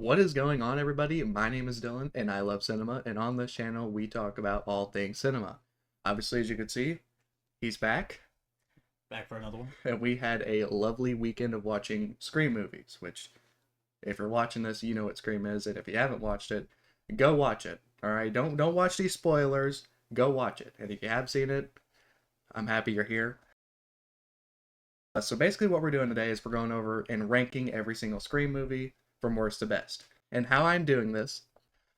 What is going on, everybody? My name is Dylan, and I love cinema, and on this channel, we talk about all things cinema. Obviously, as you can see, he's back, Back for another one. and we had a lovely weekend of watching Scream movies, which, if you're watching this, you know what Scream is, and if you haven't watched it, go watch it, alright? Don't watch these spoilers, go watch it, and if you have seen it, I'm happy you're here. So basically what we're doing today is we're going over and ranking every single Scream movie from worst to best. And how I'm doing this,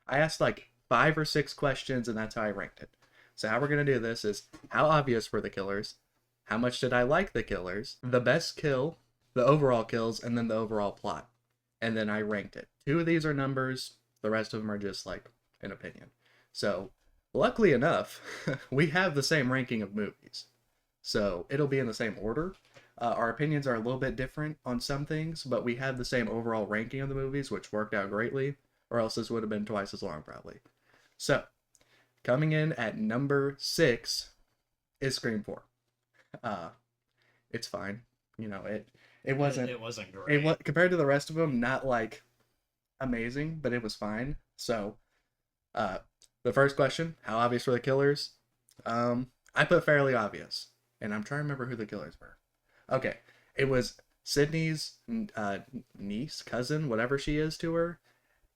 I asked like 5 or 6 questions and that's how I ranked it. So how we're going to do this is how obvious were the killers, how much did I like the killers, the best kill, the overall kills, and then the overall plot. And then I ranked it. 2 of these are numbers, the rest of them are just like an opinion. So luckily enough, we have the same ranking of movies. So it'll be in the same order. Our opinions are a little bit different on some things, but we have the same overall ranking of the movies, which worked out greatly, or else this would have been twice as long, probably. So, coming in at number 6 is Scream 4. Uh, it's fine. You know, it wasn't It wasn't great. compared to the rest of them, not like amazing, but it was fine. So, uh, the first question, how obvious were the killers? I put fairly obvious, and I'm trying to remember who the killers were. Okay, it was Sydney's niece, cousin, whatever she is to her,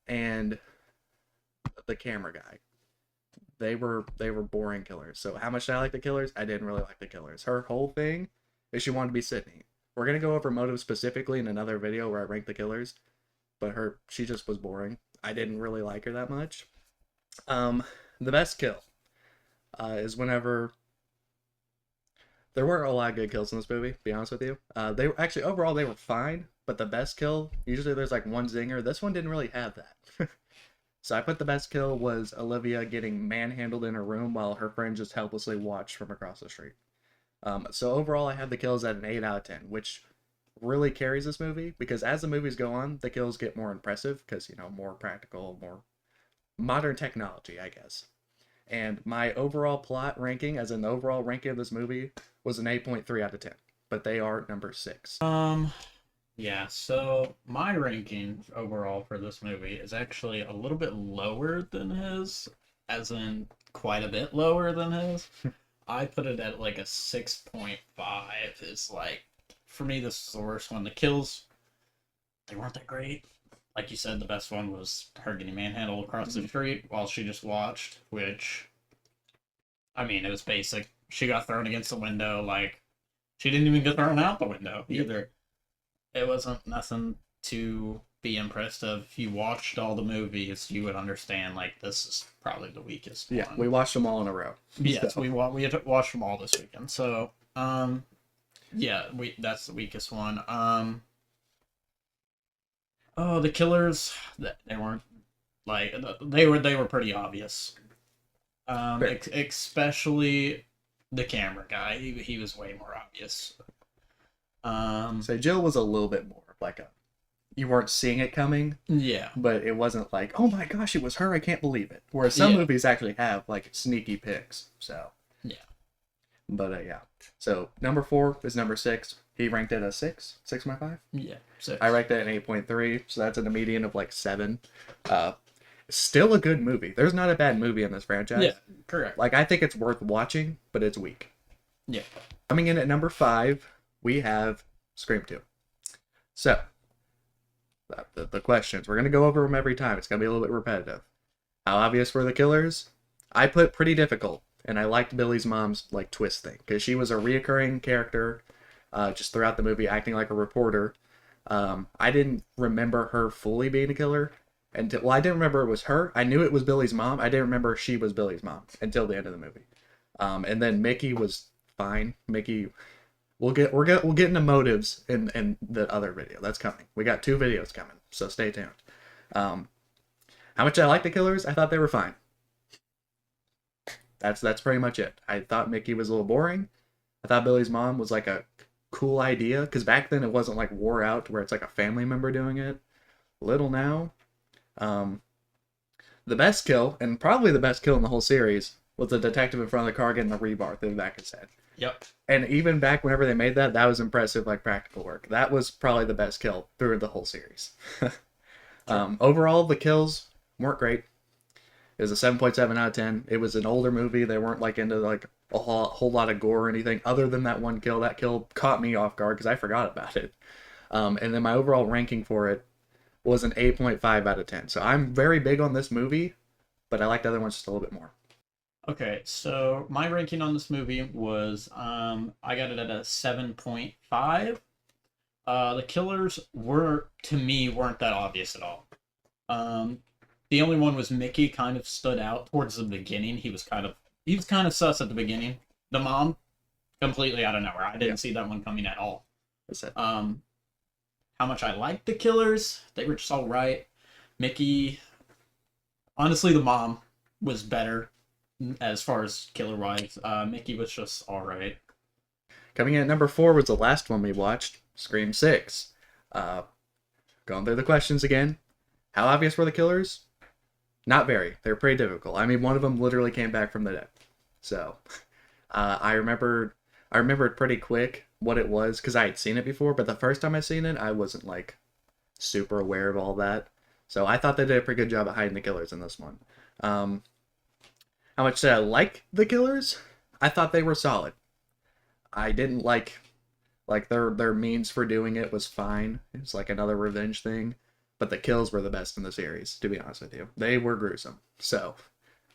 and the camera guy. They were boring killers. So how much did I like the killers? I didn't really like the killers. Her whole thing is she wanted to be Sydney. We're gonna go over motives specifically in another video where I rank the killers, but she just was boring. I didn't really like her that much. The best kill is whenever there weren't a lot of good kills in this movie, to be honest with you. They were actually overall they were fine, but the best kill, usually there's like one zinger. This one didn't really have that. So I put the best kill was Olivia getting manhandled in her room while her friend just helplessly watched from across the street. So overall I have the kills at an 8 out of 10, which really carries this movie because as the movies go on, the kills get more impressive because, you know, more practical, more modern technology, I guess. And my overall plot ranking, as an overall ranking of this movie, was an 8.3 out of 10. But they are number 6. Yeah, so my ranking overall for this movie is actually a little bit lower than his, as in quite a bit lower than his. I put it at like a 6.5 is like, for me, this is the worst one. The kills, they weren't that great. Like you said, the best one was her getting manhandled across the street while she just watched, which, I mean, it was basic. She got thrown against the window, like, she didn't even get thrown out the window either. It wasn't nothing to be impressed of. If you watched all the movies, you would understand, like, this is probably the weakest Yeah, one. we watched them all in a row. Yes, So, we had to watch them all this weekend. So, yeah, that's the weakest one. Oh, the killers, they weren't like they were pretty obvious. fair. Especially the camera guy. He was way more obvious. So Jill was a little bit more like a you weren't seeing it coming, Yeah, but it wasn't like, oh my gosh, it was her, I can't believe it. Whereas some yeah, movies actually have like sneaky picks. So, yeah. but yeah. So number 4 is number 6. He ranked it a 6, 6.5. Yeah. So I ranked it an 8.3, so that's in a median of like 7. Uh, Still a good movie. There's not a bad movie in this franchise. yeah, correct. Like, I think it's worth watching, but it's weak. Yeah. Coming in at number 5, we have Scream 2. So, the questions. We're going to go over them every time. It's going to be a little bit repetitive. How obvious were the killers? I put pretty difficult, and I liked Billy's mom's, like, twist thing, because she was a reoccurring character just throughout the movie, acting like a reporter. I didn't remember her fully being a killer until, well, I didn't remember it was her. I knew it was Billy's mom. I didn't remember she was Billy's mom until the end of the movie. And then Mickey was fine. Mickey, we'll get into motives in the other video that's coming. We got 2 videos coming, so stay tuned. How much I like the killers? I thought they were fine. That's pretty much it. I thought Mickey was a little boring. I thought Billy's mom was like a cool idea because back then it wasn't like wore out to where it's like a family member doing it. Little now. The best kill, and probably the best kill in the whole series, was the detective in front of the car getting the rebar through the back of his head. Yep. And even back whenever they made that was impressive, like practical work. That was probably the best kill through the whole series. Sure. Overall, the kills weren't great. It was a 7.7 out of 10. It was an older movie. They weren't like into like a whole lot of gore or anything other than that one kill. That kill caught me off guard because I forgot about it. And then my overall ranking for it was an 8.5 out of 10. So I'm very big on this movie, but I liked the other ones just a little bit more. Okay, so my ranking on this movie was I got it at a 7.5. The killers were to me weren't that obvious at all. The only one was Mickey kind of stood out towards the beginning. He was kind of sus at the beginning. The mom completely out of nowhere. I didn't see that one coming at all. That's it. How much I liked the killers, they were just all right. Mickey, honestly, the mom was better as far as killer wise. Mickey was just all right. Coming in at number 4 was the last one we watched, Scream 6. Going through the questions again. How obvious were the killers? Not very. They were pretty difficult. I mean, one of them literally came back from the dead. So, I remembered pretty quick what it was because I had seen it before, but the first time I seen it, I wasn't like super aware of all that. So I thought they did a pretty good job at hiding the killers in this one. How much did I like the killers? I thought they were solid. I didn't like their means for doing it was fine. It's like another revenge thing, but the kills were the best in the series. To be honest with you, they were gruesome. So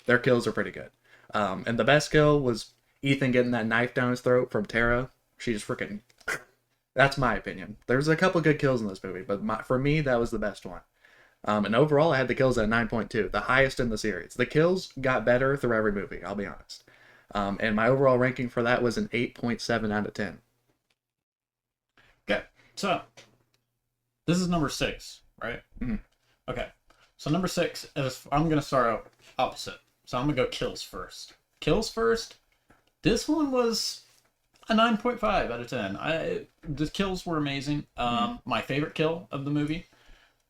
their kills are pretty good. And the best kill was Ethan getting that knife down his throat from Tara. She just freaking. That's my opinion. There's a couple good kills in this movie, but for me, that was the best one. And overall, I had the kills at 9.2, the highest in the series. The kills got better through every movie, I'll be honest. And my overall ranking for that was an 8.7 out of 10. Okay, so this is number 6, right? Mhm. Okay, so number 6 is I'm gonna start out opposite. So I'm gonna go kills first. Kills first. This one was a 9.5 out of 10. The kills were amazing. My favorite kill of the movie,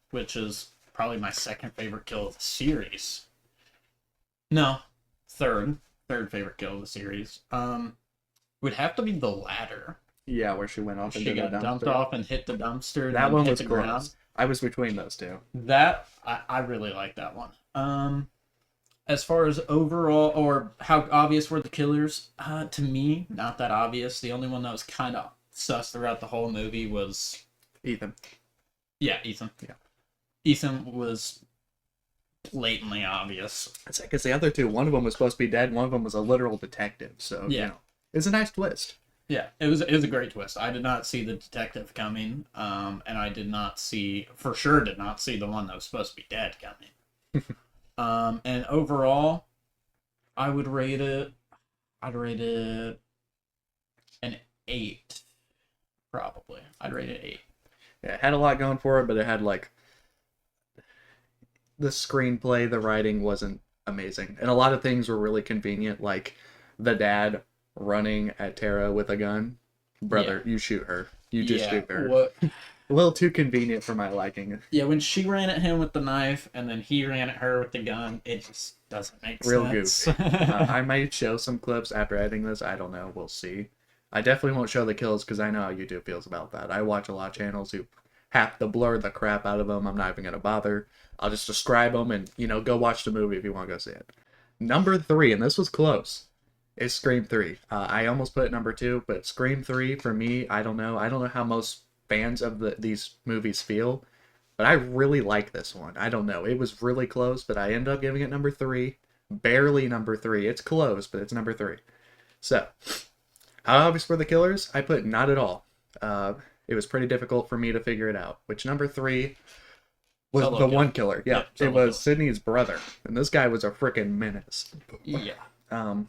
which is probably my second favorite kill of the series. No, third favorite kill of the series. Would have to be the ladder. Yeah, where she went off She got dumped off and hit the dumpster. And That then one hit was the close. ground. I was between those two. That I really like that one. As far as overall or how obvious were the killers, to me, not that obvious. The only one that was kind of sus throughout the whole movie was Ethan. Ethan. Yeah. Ethan was blatantly obvious. It's like, because the other two, one of them was supposed to be dead, one of them was a literal detective. So, Yeah. It's a nice twist. Yeah, it was a great twist. I did not see the detective coming, and I did not see the one that was supposed to be dead coming. And overall, I'd rate it an 8, probably. I'd rate it 8. Yeah, it had a lot going for it, but it had like the screenplay, the writing wasn't amazing, and a lot of things were really convenient, like the dad running at Tara with a gun. Brother, you shoot her. You just shoot her. What? A little too convenient for my liking. Yeah, when she ran at him with the knife and then he ran at her with the gun, it just doesn't make Real sense. goofy. I might show some clips after editing this. I don't know. We'll see. I definitely won't show the kills because I know how YouTube feels about that. I watch a lot of channels who have to blur the crap out of them. I'm not even going to bother. I'll just describe them and, go watch the movie if you want to go see it. Number 3, and this was close, is Scream 3. I almost put it number 2, but Scream 3, for me, I don't know. I don't know how most fans of these movies feel, but I really like this one. I don't know. It was really close, but I ended up giving it number 3. Barely number 3. It's close, but it's number 3. So, how obvious were the killers? I put not at all. It was pretty difficult for me to figure it out. Which number 3 was Solo the kill. one killer. Yeah, Solo it was kill. Sydney's brother. And this guy was a freaking menace. Yeah. And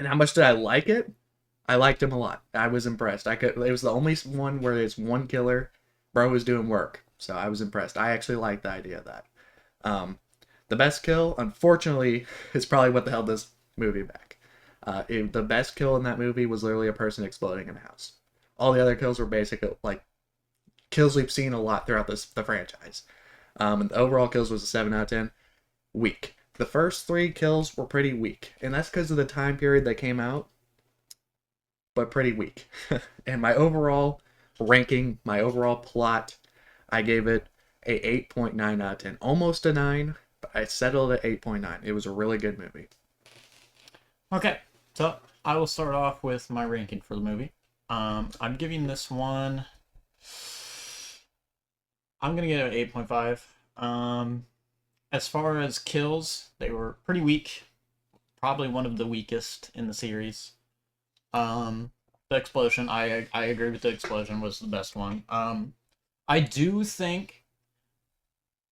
how much did I like it? I liked him a lot. I was impressed. It was the only one where there's one killer. Bro was doing work. So I was impressed. I actually liked the idea of that. The best kill, unfortunately, is probably what the held this movie back. The best kill in that movie was literally a person exploding in a house. All the other kills were basically like kills we've seen a lot throughout the franchise. And the overall kills was a 7 out of 10. Weak. The first 3 kills were pretty weak, and that's because of the time period they came out, but pretty weak. And my overall ranking, my overall plot, I gave it a 8.9 out of 10. Almost a 9, but I settled at 8.9. It was a really good movie. Okay, so I will start off with my ranking for the movie. I'm giving this one. I'm gonna give it an 8.5. As far as kills, they were pretty weak. Probably one of the weakest in the series. The explosion, I agree with the explosion was the best one. I do think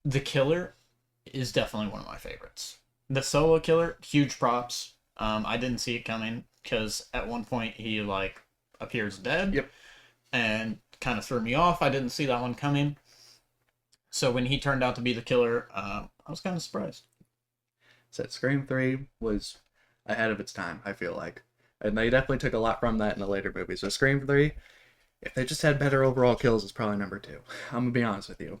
the killer is definitely one of my favorites. The solo killer, huge props. I didn't see it coming because at one point he like appears dead. Yep. And kind of threw me off. I didn't see that one coming. So when he turned out to be the killer, I was kind of surprised. So Scream 3 was ahead of its time, I feel like. And they definitely took a lot from that in the later movies. So Scream 3, if they just had better overall kills, it's probably number 2. I'm going to be honest with you.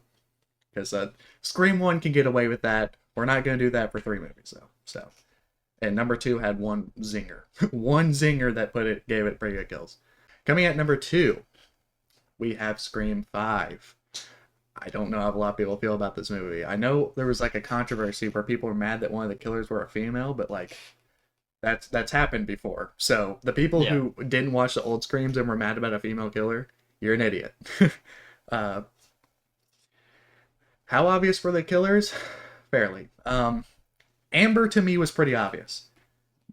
Because Scream 1 can get away with that. We're not going to do that for 3 movies, though. So, and number 2 had one zinger. One zinger that gave it pretty good kills. Coming at number 2, we have Scream 5. I don't know how a lot of people feel about this movie. I know there was like a controversy where people were mad that one of the killers were a female, but like that's happened before. So the people who didn't watch the old Screams and were mad about a female killer, you're an idiot. How obvious were the killers? Fairly. Amber to me was pretty obvious,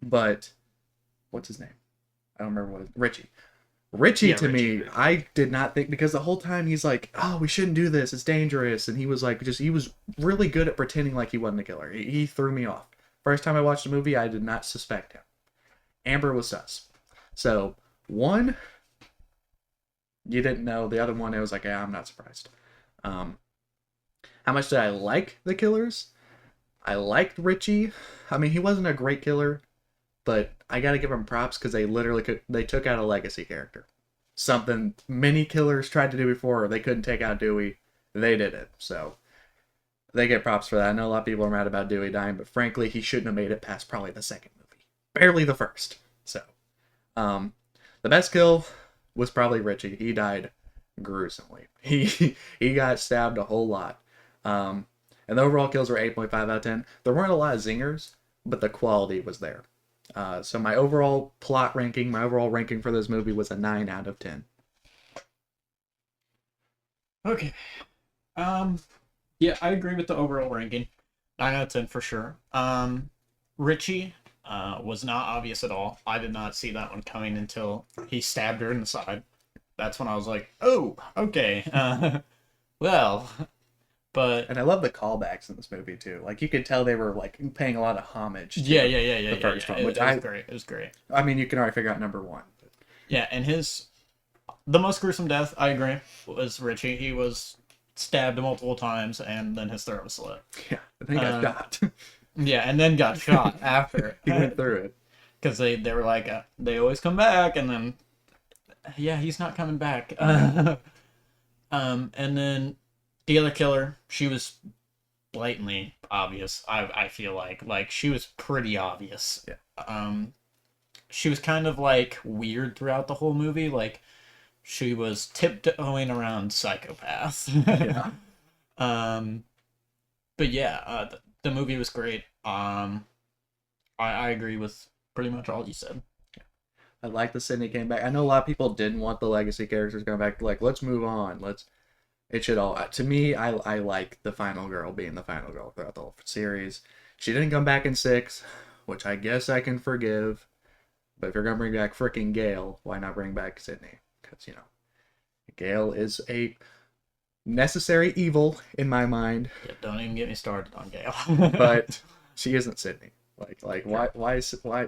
but what's his name? I don't remember Richie. Richie to me, I did not think, because the whole time he's like, oh, we shouldn't do this, it's dangerous, and he was like, he was really good at pretending like he wasn't a killer. He threw me off. First time I watched the movie, I did not suspect him. Amber was sus. So, one, you didn't know. The other one, it was like, yeah, I'm not surprised. How much did I like the killers? I liked Richie. I mean, he wasn't a great killer, but I gotta give them props because they took out a legacy character. Something many killers tried to do before. They couldn't take out Dewey. They did it. So they get props for that. I know a lot of people are mad about Dewey dying, but frankly, he shouldn't have made it past probably the second movie. Barely the first. So the best kill was probably Richie. He died gruesomely. He got stabbed a whole lot. And the overall kills were 8.5 out of 10. There weren't a lot of zingers, but the quality was there. So my overall ranking for this movie was a 9 out of 10. Okay. Yeah, I agree with the overall ranking. 9 out of 10 for sure. Richie was not obvious at all. I did not see that one coming until he stabbed her in the side. That's when I was like, oh, okay. Well... And I love the callbacks in this movie too. Like you could tell they were like paying a lot of homage to the first one, which it was great. I mean, you can already figure out number 1. But... Yeah, and the most gruesome death, I agree, was Richie. He was stabbed multiple times, and then his throat was slit. Yeah, and then got shot. Yeah, and then got shot after he went through it because they were like they always come back, and then he's not coming back. And then. The other killer, she was blatantly obvious. I feel like she was pretty obvious. Yeah. She was kind of like weird throughout the whole movie. Like she was tiptoeing around psychopaths. Yeah. But yeah, the movie was great. I agree with pretty much all you said. I like that Sidney came back. I know a lot of people didn't want the legacy characters going back. Like, let's move on. It should all... To me, I like the final girl being the final girl throughout the whole series. She didn't come back in 6, which I guess I can forgive. But if you're going to bring back frickin' Gale, why not bring back Sidney? Because, Gale is a necessary evil in my mind. Yeah, don't even get me started on Gale. But she isn't Sidney. Why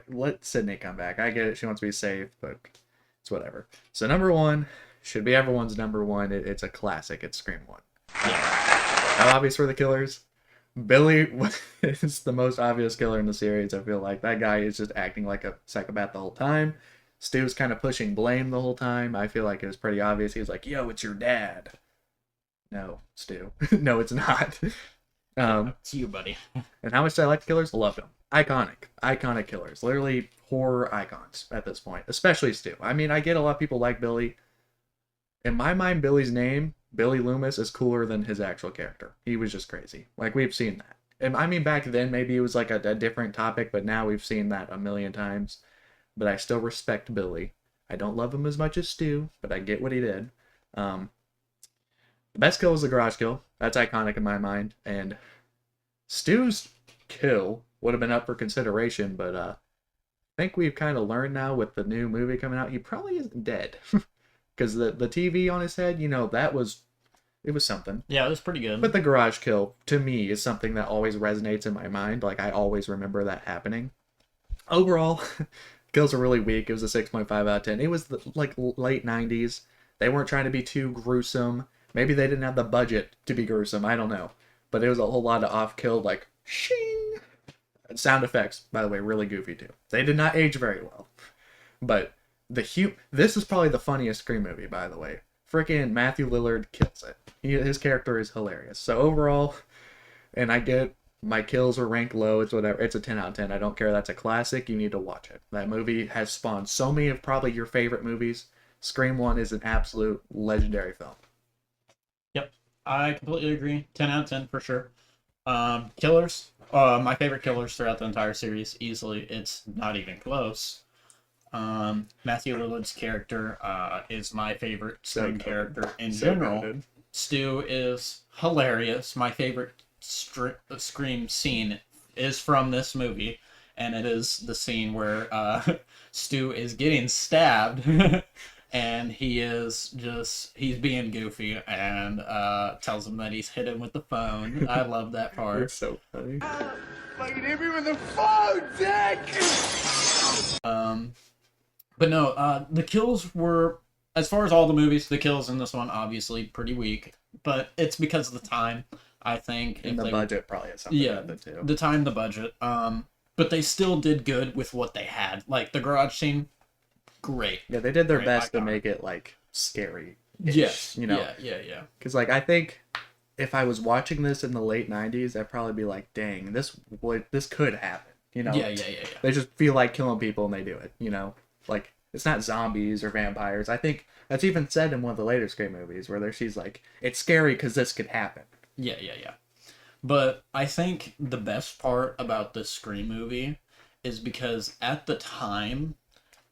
let Sidney come back? I get it, she wants to be safe, but it's whatever. So number 1... should be everyone's number 1. It's a classic. It's Scream 1. How obvious were the killers? Billy is the most obvious killer in the series. I feel like that guy is just acting like a psychopath the whole time. Stu's kind of pushing blame the whole time. I feel like it was pretty obvious. He's like, yo, it's your dad. No, Stu. No, it's not. It's you, buddy. And how much did I like the killers? Loved them. Iconic killers. Literally horror icons at this point. Especially Stu. I mean, I get a lot of people like Billy. In my mind, Billy's name Billy Loomis is cooler than his actual character. He was just crazy. Like, we've seen that. And I mean, back then maybe it was like a different topic, but now we've seen that a million times. But I still respect Billy. I don't love him as much as Stu, but I get what he did. Um, the best kill was the garage kill. That's iconic in my mind. And Stu's kill would have been up for consideration, but I think we've kind of learned now with the new movie coming out, he probably isn't dead. Because the TV on his head, that was, it was something. Yeah, it was pretty good. But the garage kill, to me, is something that always resonates in my mind. Like, I always remember that happening. Overall, kills are really weak. It was a 6.5 out of 10. It was like late 90s. They weren't trying to be too gruesome. Maybe they didn't have the budget to be gruesome. I don't know. But it was a whole lot of off-kill, like, shing. Sound effects, by the way, really goofy too. They did not age very well. But this is probably the funniest Scream movie, by the way. Freaking Matthew Lillard kills it. His character is hilarious. So overall, and I get my kills are ranked low, it's whatever. It's a 10 out of 10. I don't care. That's a classic. You need to watch it. That movie has spawned so many of probably your favorite movies. Scream 1 is an absolute legendary film. Yep, I completely agree. 10 out of 10 for sure. Killers. My favorite killers throughout the entire series, easily. It's not even close. Matthew Lillard's character is my favorite Scream character in general. Good. Stu is hilarious. My favorite Scream scene is from this movie, and it is the scene where Stu is getting stabbed and he's being goofy and tells him that he's hit him with the phone. I love that part. It's so funny. Fucking hit me with the phone, Dick! But no, the kills were, as far as all the movies, the kills in this one obviously pretty weak, but it's because of the time, I think. And the budget probably has something yeah, with it too. The time, the budget. But they still did good with what they had. Like the garage scene, great. Yeah, they did their best to make it like scary. Yes. Yeah. Because like I think if I was watching this in the late '90s, I'd probably be like, "Dang, this could happen." Yeah. They just feel like killing people and they do it. Like it's not zombies or vampires. I think that's even said in one of the later Scream movies where she's like, "It's scary because this could happen." Yeah. But I think the best part about this Scream movie is because at the time,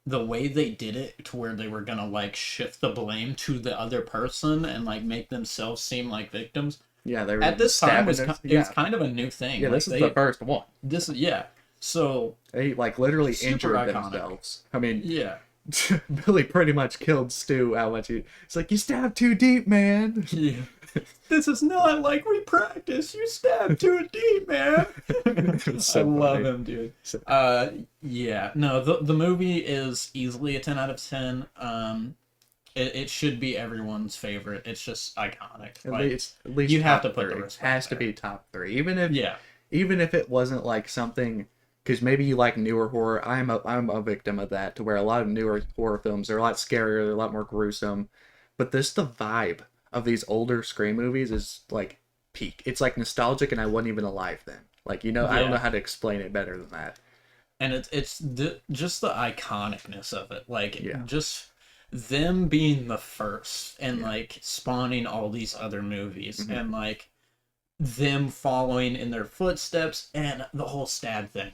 the way they did it to where they were gonna like shift the blame to the other person and like make themselves seem like victims. Yeah, they were at this time it was kind of a new thing. Yeah, this is the first one. So they like literally injured themselves. I mean, yeah. Billy pretty much killed Stu. How much it's like you stabbed too deep, man. Yeah. This is not like we practice. You stabbed too deep, man. I love him, dude. Yeah. No, the movie is easily a 10 out of 10. It should be everyone's favorite. It's just iconic. At least you have to put the respect. Has to be top 3, even if it wasn't like something. Because maybe you like newer horror. I'm a victim of that, to where a lot of newer horror films are a lot scarier, they're a lot more gruesome. But the vibe of these older Scream movies is like peak. It's like nostalgic, and I wasn't even alive then. Like I don't know how to explain it better than that. And it's just the iconicness of it. Like just them being the first and like spawning all these other movies and like them following in their footsteps and the whole stab thing.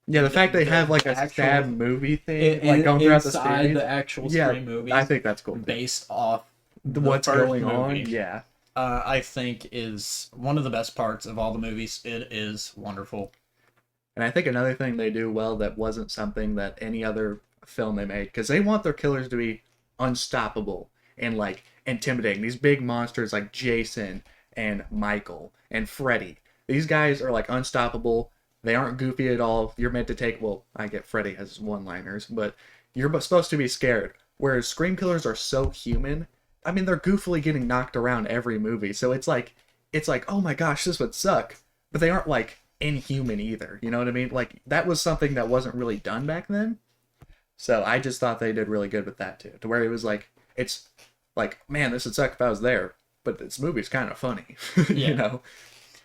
The fact they have like a stab movie thing like going throughout the series. The actual Scream movies. I think that's cool. Based off what's going on. Yeah. I think is one of the best parts of all the movies. It is wonderful. And I think another thing they do well that wasn't something that any other film they made, because they want their killers to be unstoppable and like intimidating. These big monsters like Jason and Michael and Freddy. These guys are like unstoppable. They aren't goofy at all. You're meant to take, I get Freddy has one-liners, but you're supposed to be scared. Whereas Scream killers are so human. I mean, they're goofily getting knocked around every movie. So it's like, oh my gosh, this would suck. But they aren't like inhuman either. You know what I mean? Like that was something that wasn't really done back then. So I just thought they did really good with that too. To where it was like, it's like, man, this would suck if I was there. But this movie's kind of funny,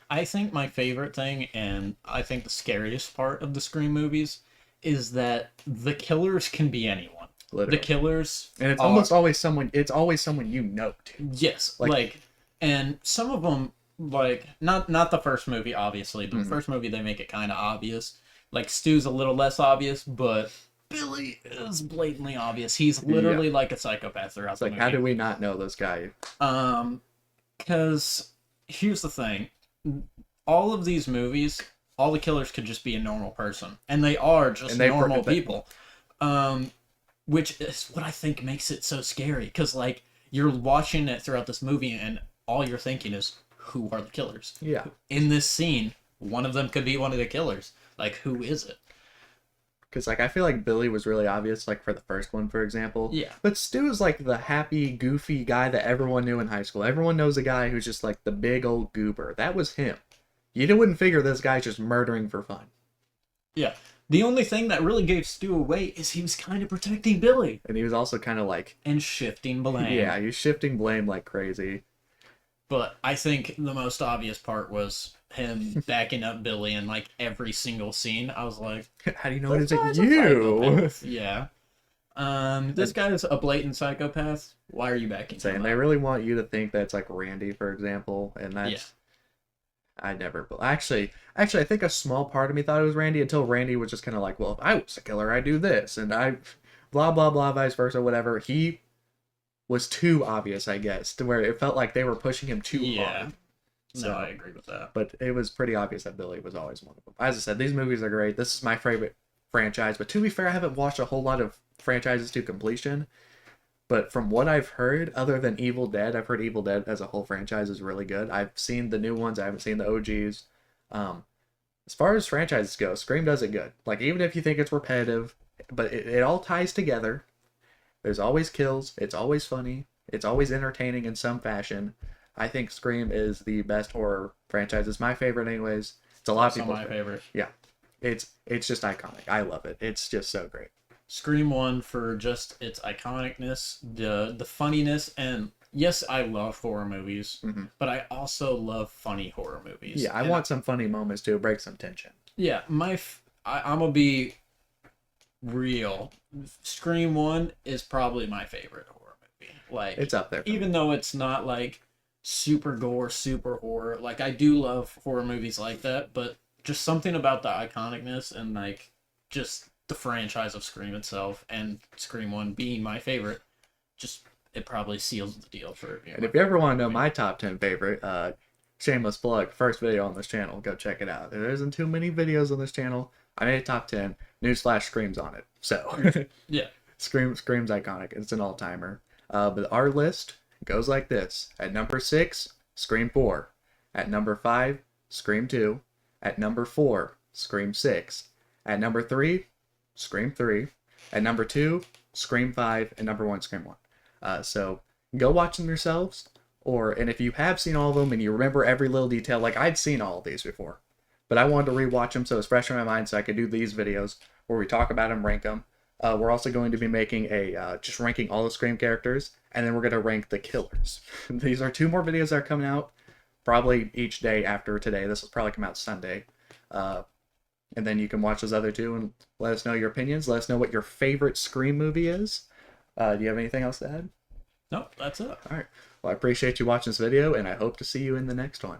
I think my favorite thing, and I think the scariest part of the Scream movies, is that the killers can be anyone. Literally. The killers, And it's are- almost always someone. It's always someone you know too. yes, like- and some of them, like not the first movie, obviously. The Mhm. first movie they make it kind of obvious. Like Stu's a little less obvious, but Billy is blatantly obvious. He's literally like a psychopath throughout It's the like, movie. how do we not know this guy? Because here's the thing, all of these movies, all the killers could just be a normal person, and they are just And they- normal they- people. Which is what I think makes it so scary. Because like you're watching it throughout this movie, and all you're thinking is, who are the killers? Yeah. In this scene, one of them could be one of the killers. Like, who is it? Because, like, I feel like Billy was really obvious, like, for the first one, for example. Yeah. But Stu is, like, the happy, goofy guy that everyone knew in high school. Everyone knows a guy who's just, like, the big old goober. That was him. You wouldn't figure this guy's just murdering for fun. Yeah. The only thing that really gave Stu away is he was kind of protecting Billy. And he was also kind of, like... And shifting blame. Yeah, he was shifting blame like crazy. But I think the most obvious part was him backing up Billy in like every single scene. I was like, How do you know this it's guy's a you? psychopath. Yeah. This guy is a blatant psychopath. Why are you backing Saying him they up? really want you to think that it's like Randy, for example, and that's... Yeah. I never... Actually, I think a small part of me thought it was Randy until Randy was just kind of like, well, if I was a killer, I'd do this, and I... Blah, blah, blah, vice versa, whatever. He was too obvious, I guess, to where it felt like they were pushing him too hard. No, So- I agree with that. But it was pretty obvious that Billy was always one of them. As I said, these movies are great. This is my favorite franchise. But to be fair, I haven't watched a whole lot of franchises to completion. But from what I've heard, other than Evil Dead, I've heard Evil Dead as a whole franchise is really good. I've seen the new ones. I haven't seen the OGs. As far as franchises go, Scream does it good. Like, even if you think it's repetitive, but it all ties together. There's always kills. It's always funny. It's always entertaining in some fashion. I think Scream is the best horror franchise. It's my favorite anyways. It's a lot of Also people's my favorite. Yeah. It's just iconic. I love it. It's just so great. Scream 1 for just its iconicness, the funniness, and yes, I love horror movies, Mhm. but I also love funny horror movies. Yeah, I And want some funny moments to break some tension. Yeah, I'm gonna be real. Scream 1 is probably my favorite horror movie. Like, It's up there. even though it's not like super gore, super horror, like I do love horror movies like that, but just something about the iconicness and like just the franchise of Scream itself and Scream 1 being my favorite, just it probably seals the deal for it. And if you ever want to know my top 10 favorite, shameless plug, first video on this channel, go check it out. There isn't too many videos on this channel. I made a top 10. Newsflash, Scream's on it. So, Yeah. Scream's iconic. It's an all-timer. But our list goes like this. At number 6, Scream 4. At number 5, Scream 2. At number 4, Scream 6. At number 3, Scream 3. At number 2, Scream 5. And number 1, Scream 1. So go watch them yourselves. And if you have seen all of them and you remember every little detail, like I'd seen all of these before. But I wanted to rewatch them so it's fresh in my mind so I could do these videos where we talk about them, rank them. We're also going to be making just ranking all the Scream characters, and then we're going to rank the killers. These are 2 more videos that are coming out probably each day after today. This will probably come out Sunday. And then you can watch those other 2 and let us know your opinions. Let us know what your favorite Scream movie is. Do you have anything else to add? Nope, that's it. All right. Well, I appreciate you watching this video, and I hope to see you in the next one.